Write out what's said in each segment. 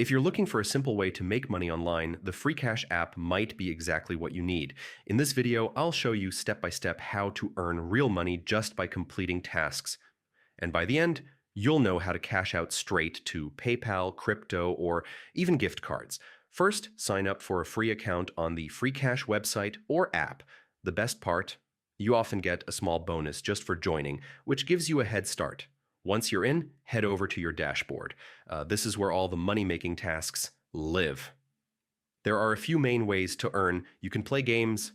If you're looking for a simple way to make money online, the Freecash app might be exactly what you need. In this video, I'll show you step by step how to earn real money just by completing tasks. And by the end, you'll know how to cash out straight to PayPal, crypto, or even gift cards. First, sign up for a free account on the Freecash website or app. The best part, you often get a small bonus just for joining, which gives you a head start. Once you're in, head over to your dashboard. This is where all the money-making tasks live. There are a few main ways to earn. You can play games,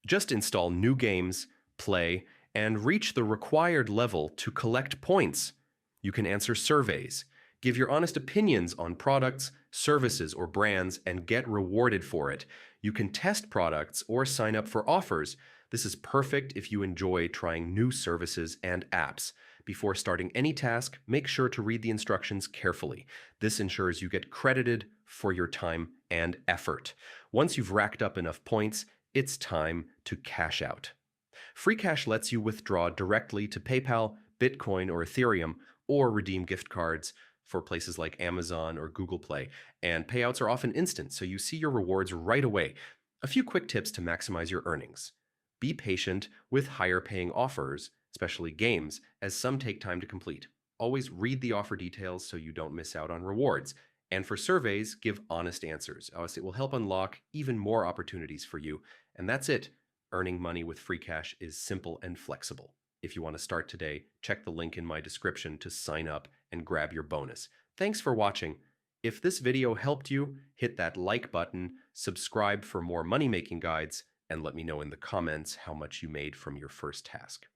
just install new games, play, and reach the required level to collect points. You can answer surveys, give your honest opinions on products, services, or brands, and get rewarded for it. You can test products or sign up for offers. This is perfect if you enjoy trying new services and apps. Before starting any task, make sure to read the instructions carefully. This ensures you get credited for your time and effort. Once you've racked up enough points, it's time to cash out. Freecash lets you withdraw directly to PayPal, Bitcoin, or Ethereum, or redeem gift cards for places like Amazon or Google Play. And payouts are often instant, so you see your rewards right away. A few quick tips to maximize your earnings. Be patient with higher paying offers, especially games, as some take time to complete. Always read the offer details so you don't miss out on rewards. And for surveys, give honest answers. It will help unlock even more opportunities for you. And that's it. Earning money with Freecash is simple and flexible. If you want to start today, check the link in my description to sign up and grab your bonus. Thanks for watching. If this video helped you, hit that like button, subscribe for more money-making guides, and let me know in the comments how much you made from your first task.